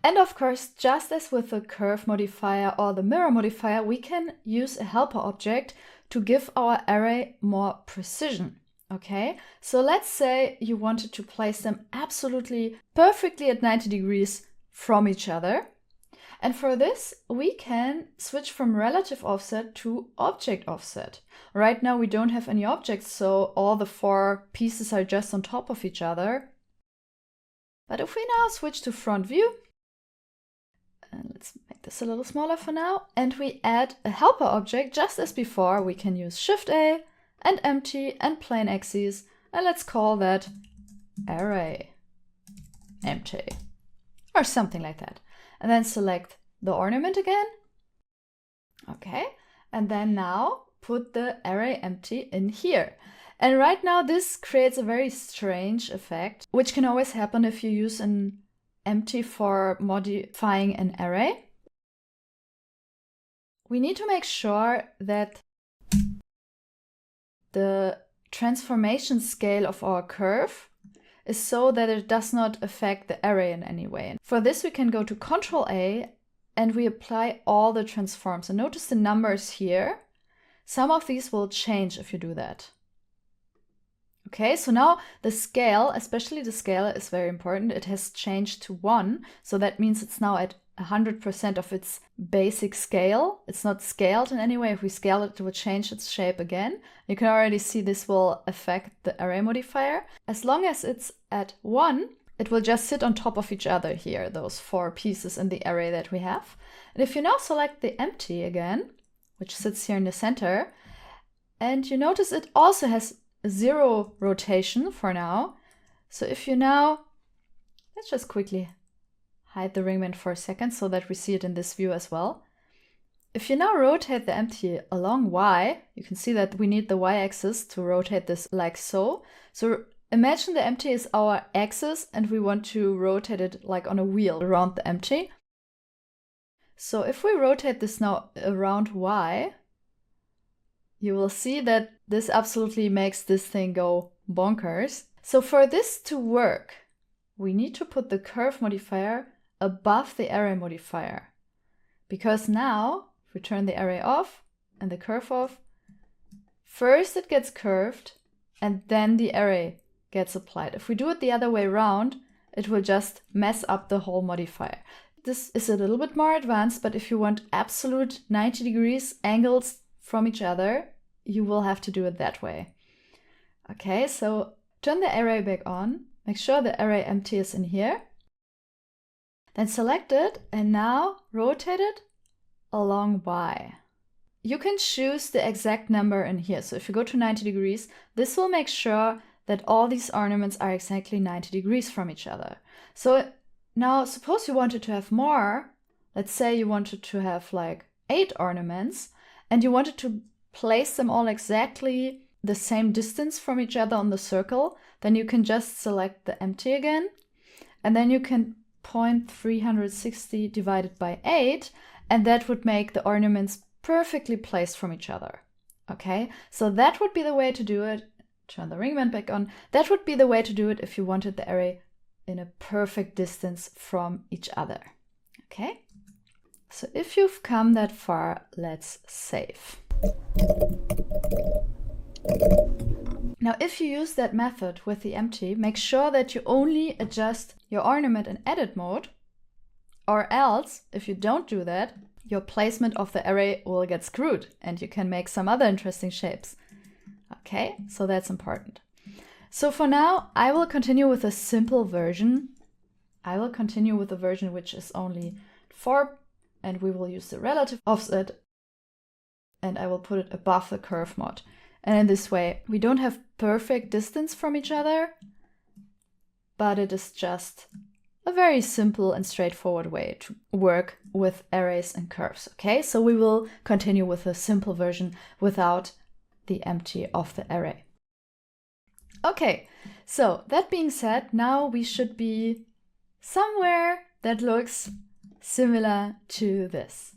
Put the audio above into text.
And of course, just as with the curve modifier or the mirror modifier, we can use a helper object to give our array more precision. Okay, so let's say you wanted to place them absolutely perfectly at 90 degrees from each other. And for this, we can switch from relative offset to object offset. Right now, we don't have any objects, so all the 4 pieces are just on top of each other. But if we now switch to front view, and let's make this a little smaller for now, and we add a helper object just as before, we can use Shift-A and empty and plain axes, and let's call that array empty or something like that. And then select the ornament again. Okay, and then now put the array empty in here. And right now this creates a very strange effect, which can always happen if you use an empty for modifying an array. We need to make sure that the transformation scale of our curve is so that it does not affect the array in any way. For this, we can go to Ctrl-A and we apply all the transforms. And notice the numbers here. Some of these will change if you do that. Okay, so now the scale, especially the scale, is very important. It has changed to 1. So that means it's now at 100% of its basic scale. It's not scaled in any way. If we scale it, it will change its shape again. You can already see this will affect the array modifier. As long as it's at 1, it will just sit on top of each other here, those 4 pieces in the array that we have. And if you now select the empty again, which sits here in the center, and you notice it also has 0 rotation for now. So if you now, let's just quickly hide the ring band for a second so that we see it in this view as well. If you now rotate the empty along Y, you can see that we need the Y-axis to rotate this like so. So imagine the empty is our axis and we want to rotate it like on a wheel around the empty. So if we rotate this now around Y, you will see that this absolutely makes this thing go bonkers. So for this to work, we need to put the curve modifier above the array modifier. Because now, if we turn the array off and the curve off, first it gets curved and then the array gets applied. If we do it the other way around, it will just mess up the whole modifier. This is a little bit more advanced, but if you want absolute 90 degrees angles from each other, you will have to do it that way. Okay, so turn the array back on, make sure the array empty is in here, then select it and now rotate it along Y. You can choose the exact number in here. So if you go to 90 degrees, this will make sure that all these ornaments are exactly 90 degrees from each other. So now suppose you wanted to have more, let's say you wanted to have like 8 ornaments and you wanted to place them all exactly the same distance from each other on the circle, then you can just select the empty again, and then you can point 360 divided by 8, and that would make the ornaments perfectly placed from each other. Okay, so that would be the way to do it. Turn the ring band back on. That would be the way to do it if you wanted the array in a perfect distance from each other. Okay, so if you've come that far, let's save. Now, if you use that method with the empty, make sure that you only adjust your ornament in edit mode, or else, if you don't do that, your placement of the array will get screwed and you can make some other interesting shapes. Okay, so that's important. So for now, I will continue with a simple version. I will continue with the version which is only 4, and we will use the relative offset, and I will put it above the curve mod. And in this way, we don't have perfect distance from each other, but it is just a very simple and straightforward way to work with arrays and curves. Okay, so we will continue with a simple version without the empty of the array. Okay, so that being said, now we should be somewhere that looks similar to this.